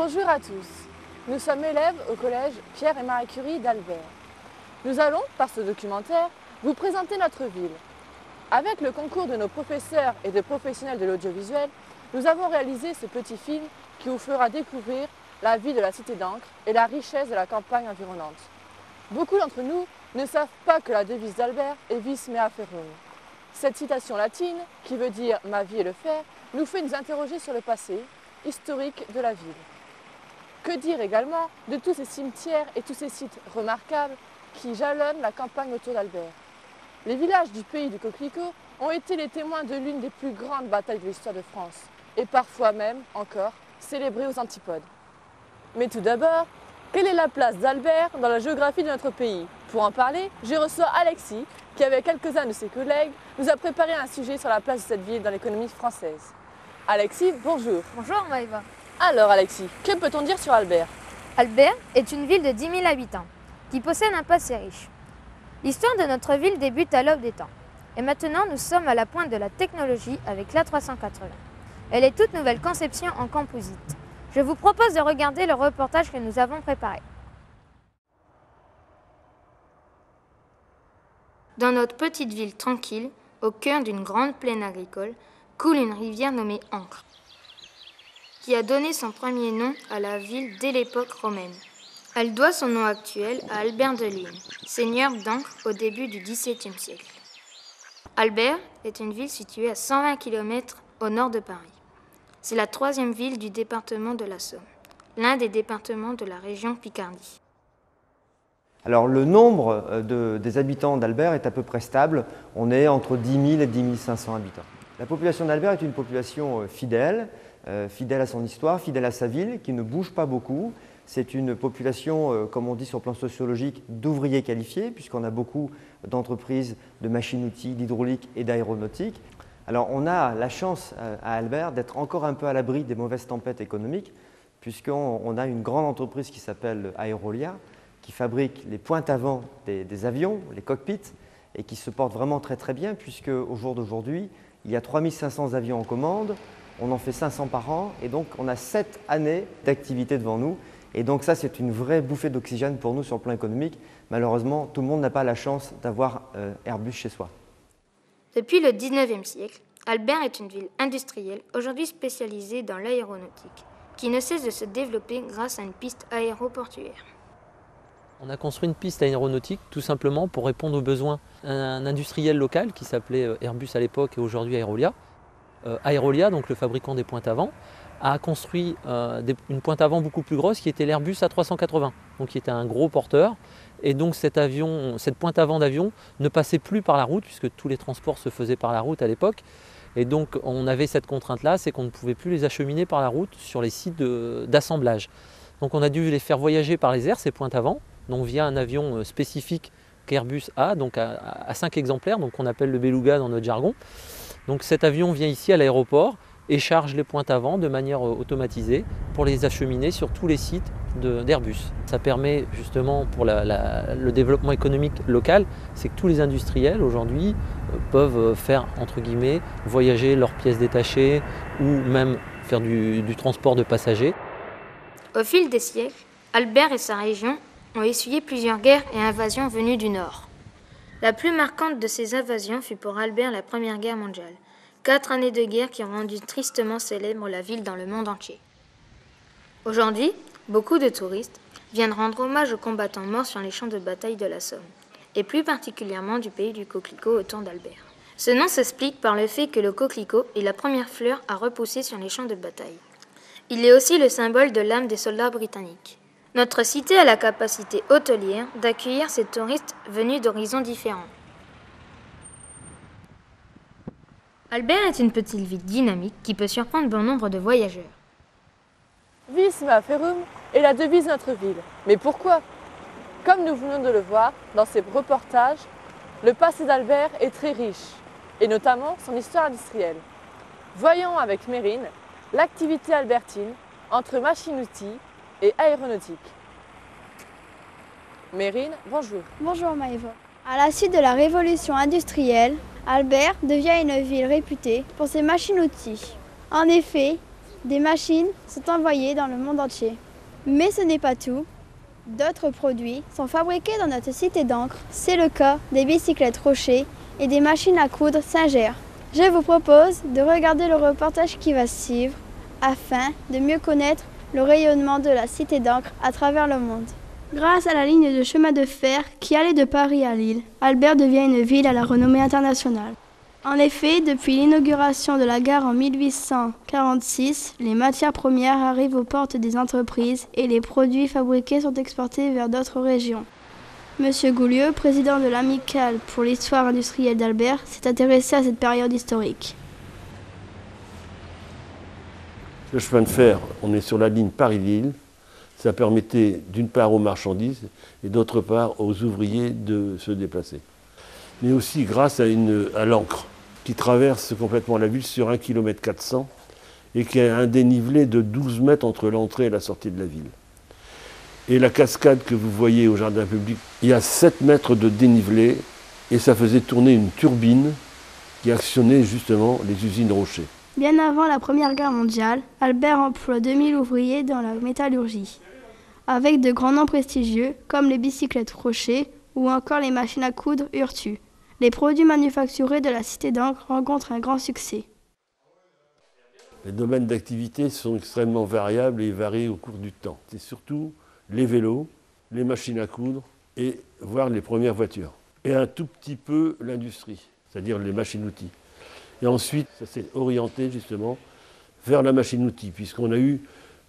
Bonjour à tous. Nous sommes élèves au collège Pierre et Marie Curie d'Albert. Nous allons, par ce documentaire, vous présenter notre ville. Avec le concours de nos professeurs et de professionnels de l'audiovisuel, nous avons réalisé ce petit film qui vous fera découvrir la vie de la cité d'Ancre et la richesse de la campagne environnante. Beaucoup d'entre nous ne savent pas que la devise d'Albert est Vis mea ferrum. Cette citation latine, qui veut dire « ma vie est le fer », nous fait nous interroger sur le passé historique de la ville. Que dire également de tous ces cimetières et tous ces sites remarquables qui jalonnent la campagne autour d'Albert. Les villages du pays du Coquelicot ont été les témoins de l'une des plus grandes batailles de l'histoire de France, et parfois même, encore, célébrées aux antipodes. Mais tout d'abord, quelle est la place d'Albert dans la géographie de notre pays? Pour en parler, je reçois Alexis, qui avec quelques-uns de ses collègues, nous a préparé un sujet sur la place de cette ville dans l'économie française. Alexis, bonjour. Bonjour Maëva. Alors Alexis, que peut-on dire sur Albert? Albert est une ville de 10 000 habitants qui possède un passé riche. L'histoire de notre ville débute à l'aube des temps. Et maintenant, nous sommes à la pointe de la technologie avec l'A380. Elle est toute nouvelle conception en composite. Je vous propose de regarder le reportage que nous avons préparé. Dans notre petite ville tranquille, au cœur d'une grande plaine agricole, coule une rivière nommée Ancre, qui a donné son premier nom à la ville dès l'époque romaine. Elle doit son nom actuel à Albert de Lille, seigneur d'Ancre au début du XVIIe siècle. Albert est une ville située à 120 km au nord de Paris. C'est la troisième ville du département de la Somme, l'un des départements de la région Picardie. Alors le nombre des habitants d'Albert est à peu près stable. On est entre 10 000 et 10 500 habitants. La population d'Albert est une population fidèle, fidèle à son histoire, fidèle à sa ville, qui ne bouge pas beaucoup. C'est une population, comme on dit sur le plan sociologique, d'ouvriers qualifiés, puisqu'on a beaucoup d'entreprises de machines-outils, d'hydraulique et d'aéronautique. Alors on a la chance à Albert d'être encore un peu à l'abri des mauvaises tempêtes économiques, puisqu'on a une grande entreprise qui s'appelle Aerolia, qui fabrique les pointes avant des avions, les cockpits, et qui se porte vraiment très très bien, puisque au jour d'aujourd'hui, il y a 3500 avions en commande, on en fait 500 par an, et donc on a 7 années d'activité devant nous. Et donc ça, c'est une vraie bouffée d'oxygène pour nous sur le plan économique. Malheureusement, tout le monde n'a pas la chance d'avoir Airbus chez soi. Depuis le 19e siècle, Albert est une ville industrielle, aujourd'hui spécialisée dans l'aéronautique, qui ne cesse de se développer grâce à une piste aéroportuaire. On a construit une piste aéronautique tout simplement pour répondre aux besoins d'un industriel local qui s'appelait Airbus à l'époque et aujourd'hui Aerolia. Aerolia, donc le fabricant des pointes avant, a construit une pointe avant beaucoup plus grosse qui était l'Airbus A380, donc qui était un gros porteur. Et donc cette pointe avant d'avion ne passait plus par la route puisque tous les transports se faisaient par la route à l'époque. Et donc on avait cette contrainte-là, c'est qu'on ne pouvait plus les acheminer par la route sur les sites d'assemblage. Donc on a dû les faire voyager par les airs, ces pointes avant, donc via un avion spécifique qu'Airbus a, donc à 5 exemplaires, donc qu'on appelle le Beluga dans notre jargon. Donc cet avion vient ici à l'aéroport et charge les pointes avant de manière automatisée pour les acheminer sur tous les sites d'Airbus. Ça permet justement pour le développement économique local, c'est que tous les industriels aujourd'hui peuvent faire, entre guillemets, voyager leurs pièces détachées ou même faire du transport de passagers. Au fil des siècles, Albert et sa région ont essuyé plusieurs guerres et invasions venues du nord. La plus marquante de ces invasions fut pour Albert la Première Guerre mondiale. 4 années de guerre qui ont rendu tristement célèbre la ville dans le monde entier. Aujourd'hui, beaucoup de touristes viennent rendre hommage aux combattants morts sur les champs de bataille de la Somme, et plus particulièrement du pays du Coquelicot autour d'Albert. Ce nom s'explique par le fait que le coquelicot est la première fleur à repousser sur les champs de bataille. Il est aussi le symbole de l'âme des soldats britanniques. Notre cité a la capacité hôtelière d'accueillir ces touristes venus d'horizons différents. Albert est une petite ville dynamique qui peut surprendre bon nombre de voyageurs. Vis mea ferrum est la devise de notre ville. Mais pourquoi? Comme nous venons de le voir dans ces reportages, le passé d'Albert est très riche, et notamment son histoire industrielle. Voyons avec Mérine l'activité albertine entre machine-outils et aéronautique. Mérine, bonjour. Bonjour Maëva. À la suite de la révolution industrielle, Albert devient une ville réputée pour ses machines-outils. En effet, Des machines sont envoyées dans le monde entier. Mais ce n'est pas tout. D'autres produits sont fabriqués dans notre cité d'encre. C'est le cas des bicyclettes Rocher et des machines à coudre Singer. Je vous propose de regarder le reportage qui va suivre afin de mieux connaître le rayonnement de la cité d'encre à travers le monde. Grâce à la ligne de chemin de fer qui allait de Paris à Lille, Albert devient une ville à la renommée internationale. En effet, depuis l'inauguration de la gare en 1846, les matières premières arrivent aux portes des entreprises et les produits fabriqués sont exportés vers d'autres régions. Monsieur Goulieu, président de l'Amicale pour l'histoire industrielle d'Albert, s'est intéressé à cette période historique. Le chemin de fer, on est sur la ligne Paris-Lille. Ça permettait d'une part aux marchandises et d'autre part aux ouvriers de se déplacer. Mais aussi grâce à l'encre qui traverse complètement la ville sur 1,4 km et qui a un dénivelé de 12 mètres entre l'entrée et la sortie de la ville. Et la cascade que vous voyez au jardin public, il y a 7 mètres de dénivelé et ça faisait tourner une turbine qui actionnait justement les usines Rocher. Bien avant la Première Guerre mondiale, Albert emploie 2000 ouvriers dans la métallurgie, avec de grands noms prestigieux comme les bicyclettes Rocher ou encore les machines à coudre Urtu. Les produits manufacturés de la cité d'encre rencontrent un grand succès. Les domaines d'activité sont extrêmement variables et varient au cours du temps. C'est surtout les vélos, les machines à coudre et voire les premières voitures. Et un tout petit peu l'industrie, c'est-à-dire les machines-outils. Et ensuite, ça s'est orienté justement vers la machine-outil, puisqu'on a eu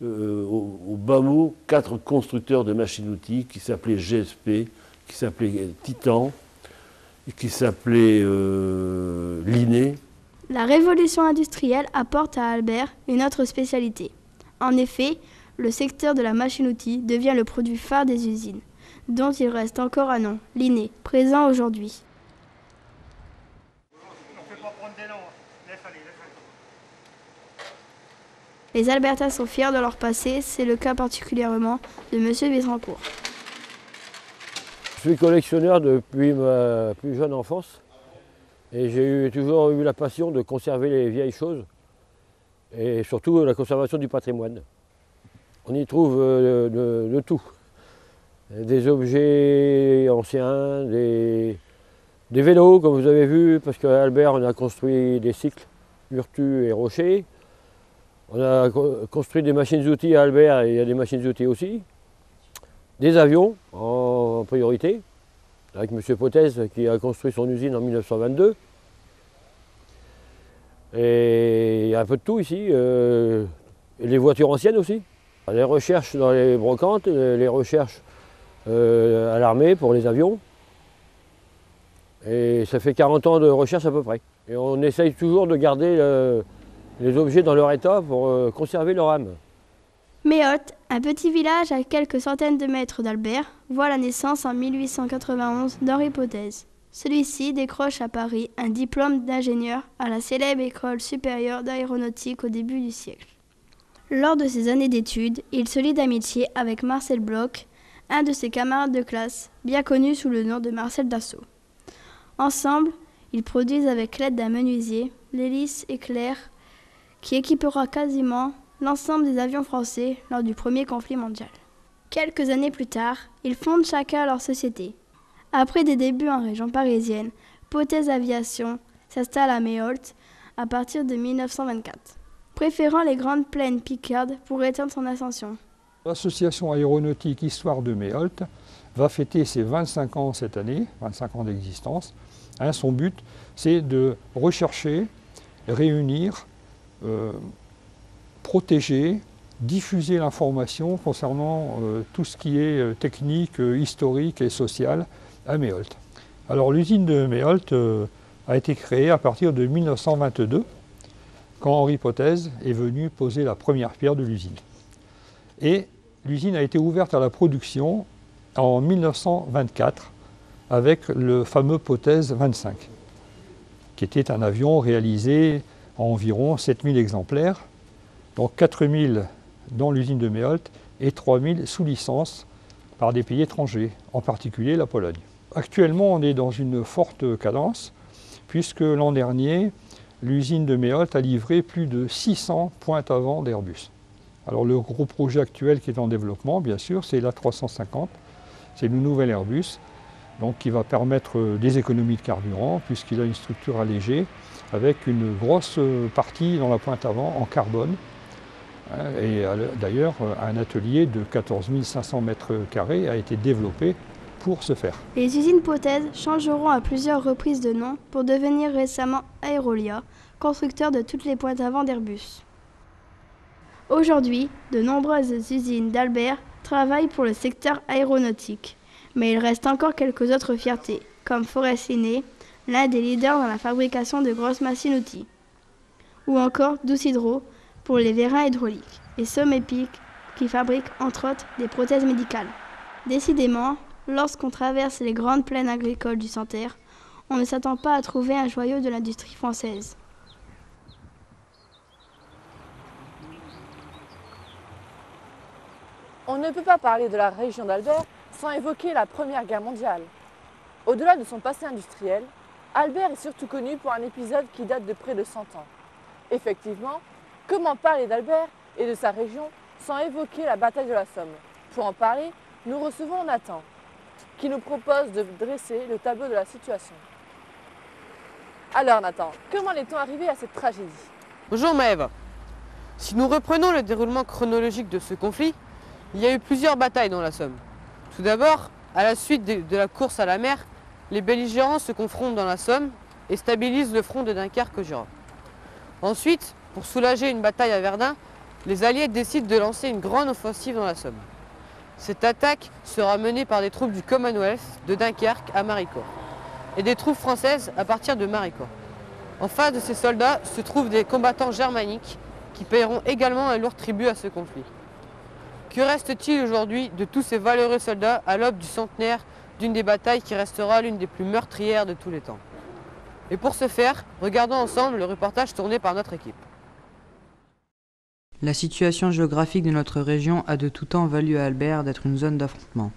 au bas mot 4 constructeurs de machines-outils qui s'appelaient GSP, qui s'appelaient Titan, et qui s'appelait Linné. La révolution industrielle apporte à Albert une autre spécialité. En effet, le secteur de la machine-outil devient le produit phare des usines, dont il reste encore un nom, Linné, présent aujourd'hui. Les Albertains sont fiers de leur passé, c'est le cas particulièrement de M. Bittencourt. Je suis collectionneur depuis ma plus jeune enfance et j'ai toujours eu la passion de conserver les vieilles choses et surtout la conservation du patrimoine. On y trouve de tout. Des objets anciens, des vélos comme vous avez vu, parce qu'à Albert on a construit des cycles Urtu et Rocher. On a construit des machines-outils à Albert et il y a des machines-outils aussi. Des avions en priorité, avec M. Potez qui a construit son usine en 1922. Et il y a un peu de tout ici. Et les voitures anciennes aussi. Les recherches dans les brocantes, les recherches à l'armée pour les avions. Et ça fait 40 ans de recherche à peu près. Et on essaye toujours de garder les objets dans leur état pour conserver leur âme. Méholt, un petit village à quelques centaines de mètres d'Albert, voit la naissance en 1891 d'Henri Potez. Celui-ci décroche à Paris un diplôme d'ingénieur à la célèbre école supérieure d'aéronautique au début du siècle. Lors de ses années d'études, il se lie d'amitié avec Marcel Bloch, un de ses camarades de classe, bien connu sous le nom de Marcel Dassault. Ensemble, ils produisent avec l'aide d'un menuisier l'hélice éclair qui équipera quasiment l'ensemble des avions français lors du premier conflit mondial. Quelques années plus tard, ils fondent chacun leur société. Après des débuts en région parisienne, Potez Aviation s'installe à Méholt à partir de 1924, préférant les grandes plaines picardes pour éteindre son ascension. L'association aéronautique Histoire de Méholt va fêter ses 25 ans cette année, 25 ans d'existence. Son but, c'est de rechercher, réunir, protéger, diffuser l'information concernant tout ce qui est technique, historique et social à Méholt. Alors l'usine de Méholt a été créée à partir de 1922, quand Henri Potez est venu poser la première pierre de l'usine. Et l'usine a été ouverte à la production en 1924 avec le fameux Potez 25, qui était un avion réalisé à environ 7000 exemplaires, donc 4000 dans l'usine de Méholt et 3000 sous licence par des pays étrangers, en particulier la Pologne. Actuellement, on est dans une forte cadence, puisque l'an dernier, l'usine de Méholt a livré plus de 600 pointes avant d'Airbus. Alors le gros projet actuel qui est en développement, bien sûr, c'est l'A350. C'est le nouvel Airbus, donc qui va permettre des économies de carburant, puisqu'il a une structure allégée, avec une grosse partie dans la pointe avant en carbone. Et d'ailleurs, un atelier de 14 500 mètres carrés a été développé pour ce faire. Les usines Potez changeront à plusieurs reprises de nom pour devenir récemment Aerolia, constructeur de toutes les pointes avant d'Airbus. Aujourd'hui, de nombreuses usines d'Albert travaillent pour le secteur aéronautique, mais il reste encore quelques autres fiertés, comme Forest Linné, l'un des leaders dans la fabrication de grosses machines-outils, ou encore Douce Hydro pour les vérins hydrauliques, et Somepic qui fabrique entre autres des prothèses médicales. Décidément, lorsqu'on traverse les grandes plaines agricoles du Santerre, on ne s'attend pas à trouver un joyau de l'industrie française. On ne peut pas parler de la région d'Albert sans évoquer la Première Guerre mondiale. Au-delà de son passé industriel, Albert est surtout connu pour un épisode qui date de près de 100 ans. Effectivement, comment parler d'Albert et de sa région sans évoquer la bataille de la Somme? Pour en parler, nous recevons Nathan, qui nous propose de dresser le tableau de la situation. Alors Nathan, comment est-on arrivé à cette tragédie? Bonjour Maëva. Si nous reprenons le déroulement chronologique de ce conflit, il y a eu plusieurs batailles dans la Somme. Tout d'abord, à la suite de la course à la mer, les belligérants se confrontent dans la Somme et stabilisent le front de Dunkerque au Jura. Ensuite, pour soulager une bataille à Verdun, les Alliés décident de lancer une grande offensive dans la Somme. Cette attaque sera menée par des troupes du Commonwealth de Dunkerque à Maricourt et des troupes françaises à partir de Maricourt. En face de ces soldats se trouvent des combattants germaniques qui paieront également un lourd tribut à ce conflit. Que reste-t-il aujourd'hui de tous ces valeureux soldats à l'aube du centenaire d'une des batailles qui restera l'une des plus meurtrières de tous les temps? Et pour ce faire, regardons ensemble le reportage tourné par notre équipe. La situation géographique de notre région a de tout temps valu à Albert d'être une zone d'affrontement.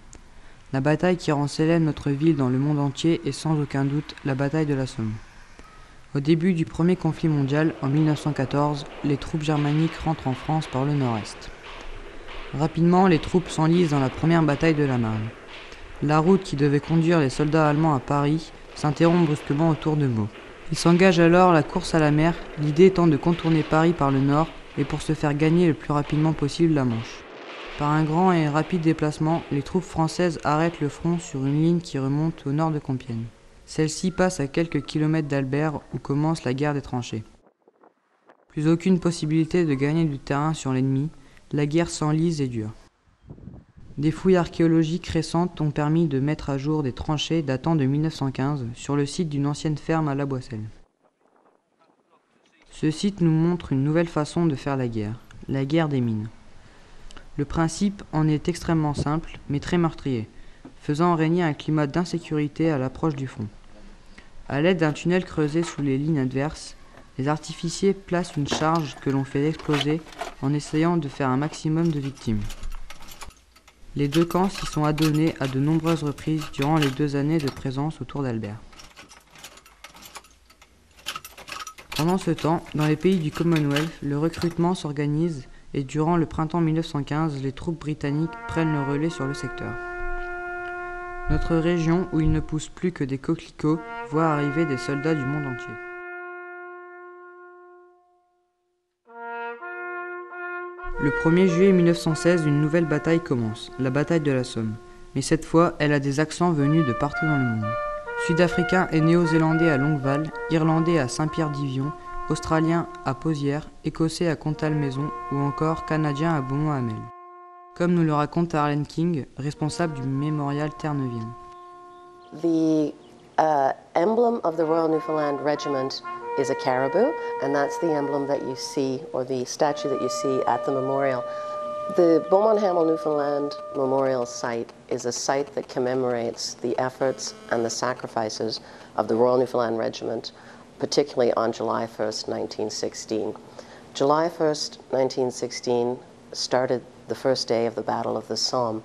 La bataille qui rend célèbre notre ville dans le monde entier est sans aucun doute la bataille de la Somme. Au début du premier conflit mondial, en 1914, les troupes germaniques rentrent en France par le nord-est. Rapidement, les troupes s'enlisent dans la première bataille de la Marne. La route qui devait conduire les soldats allemands à Paris s'interrompt brusquement autour de Meaux. Ils s'engagent alors la course à la mer, l'idée étant de contourner Paris par le nord et pour se faire gagner le plus rapidement possible la Manche. Par un grand et rapide déplacement, les troupes françaises arrêtent le front sur une ligne qui remonte au nord de Compiègne. Celle-ci passe à quelques kilomètres d'Albert où commence la guerre des tranchées. Plus aucune possibilité de gagner du terrain sur l'ennemi, la guerre s'enlise et dure. Des fouilles archéologiques récentes ont permis de mettre à jour des tranchées datant de 1915 sur le site d'une ancienne ferme à La Boisselle. Ce site nous montre une nouvelle façon de faire la guerre des mines. Le principe en est extrêmement simple, mais très meurtrier, faisant régner un climat d'insécurité à l'approche du front. À l'aide d'un tunnel creusé sous les lignes adverses, les artificiers placent une charge que l'on fait exploser en essayant de faire un maximum de victimes. Les deux camps s'y sont adonnés à de nombreuses reprises durant les 2 années de présence autour d'Albert. Pendant ce temps, dans les pays du Commonwealth, le recrutement s'organise et durant le printemps 1915, les troupes britanniques prennent le relais sur le secteur. Notre région, où il ne pousse plus que des coquelicots, voit arriver des soldats du monde entier. Le 1er juillet 1916, une nouvelle bataille commence, la bataille de la Somme. Mais cette fois, elle a des accents venus de partout dans le monde. Sud-Africains et néo-zélandais à Longueval, Irlandais à Saint-Pierre-d'Ivion, Australiens à Pozières, Écossais à Contalmaison ou encore Canadiens à Beaumont-Hamel. Comme nous le raconte Arlene King, responsable du mémorial Terre-Neuvienne. The emblem of the Royal Newfoundland Regiment is a caribou, and that's the emblem that you see, or the statue that you see at the memorial. The Beaumont-Hamel Newfoundland Memorial Site is a site that commemorates the efforts and the sacrifices of the Royal Newfoundland Regiment, particularly on July 1st, 1916. July 1st, 1916 started the first day of the Battle of the Somme,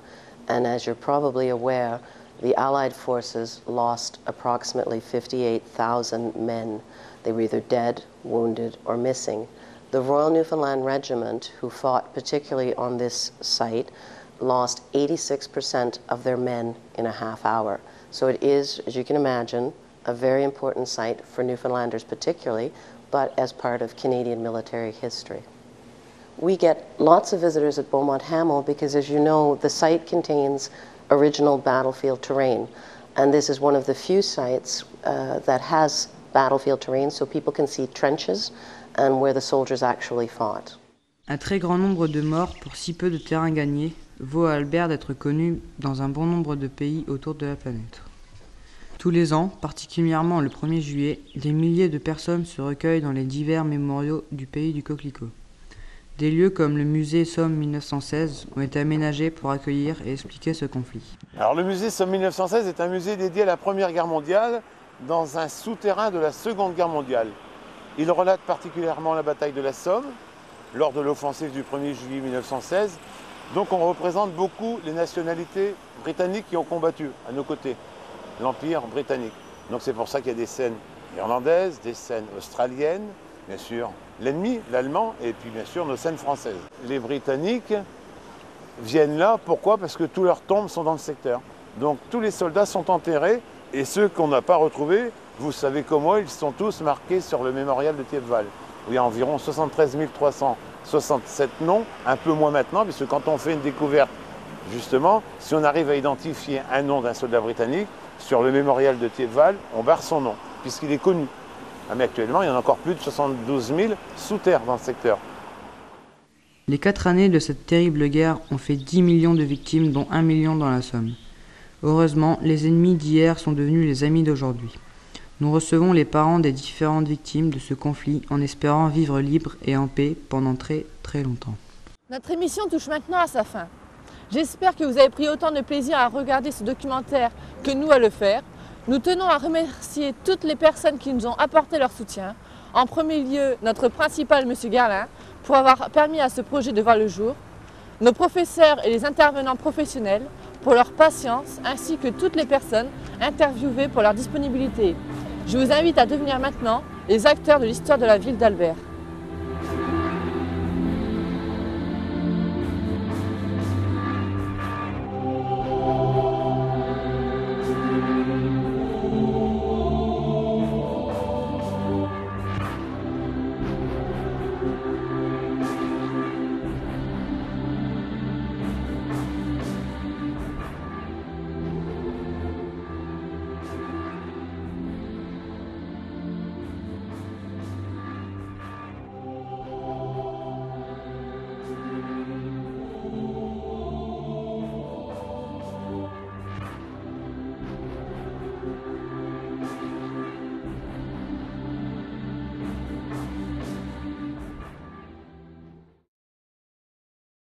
and as you're probably aware, the Allied forces lost approximately 58,000 men. They were either dead, wounded, or missing. The Royal Newfoundland Regiment, who fought particularly on this site, lost 86% of their men in a half hour. So it is, as you can imagine, a very important site for Newfoundlanders particularly, but as part of Canadian military history. We get lots of visitors at Beaumont Hamel because, as you know, the site contains original battlefield terrain. And this is one of the few sites that has battlefield terrain, so people can see trenches and where the soldiers actually fought. Un très grand nombre de morts pour si peu de terrain gagné vaut à Albert d'être connu dans un bon nombre de pays autour de la planète. Tous les ans, particulièrement le 1er juillet, des milliers de personnes se recueillent dans les divers mémoriaux du pays du coquelicot. Des lieux comme le musée Somme 1916 ont été aménagés pour accueillir et expliquer ce conflit. Alors le musée Somme 1916 est un musée dédié à la Première Guerre mondiale dans un souterrain de la Seconde Guerre mondiale. Il relate particulièrement la bataille de la Somme lors de l'offensive du 1er juillet 1916. Donc on représente beaucoup les nationalités britanniques qui ont combattu à nos côtés, l'Empire britannique. Donc c'est pour ça qu'il y a des scènes irlandaises, des scènes australiennes, bien sûr l'ennemi, l'allemand, et puis bien sûr nos scènes françaises. Les Britanniques viennent là, pourquoi? Parce que tous leurs tombes sont dans le secteur. Donc tous les soldats sont enterrés, et ceux qu'on n'a pas retrouvés, vous savez comme moi, ils sont tous marqués sur le mémorial de Thiepval, où il y a environ 73 367 noms, un peu moins maintenant, puisque quand on fait une découverte, justement, si on arrive à identifier un nom d'un soldat britannique, sur le mémorial de Thiepval, on barre son nom, puisqu'il est connu. Mais actuellement, il y en a encore plus de 72 000 sous terre dans le secteur. Les 4 années de cette terrible guerre ont fait 10 millions de victimes, dont 1 million dans la Somme. Heureusement, les ennemis d'hier sont devenus les amis d'aujourd'hui. Nous recevons les parents des différentes victimes de ce conflit en espérant vivre libres et en paix pendant très très longtemps. Notre émission touche maintenant à sa fin. J'espère que vous avez pris autant de plaisir à regarder ce documentaire que nous à le faire. Nous tenons à remercier toutes les personnes qui nous ont apporté leur soutien. En premier lieu, notre principal, M. Garlin, pour avoir permis à ce projet de voir le jour. Nos professeurs et les intervenants professionnels pour leur patience, ainsi que toutes les personnes interviewées pour leur disponibilité. Je vous invite à devenir maintenant les acteurs de l'histoire de la ville d'Albert.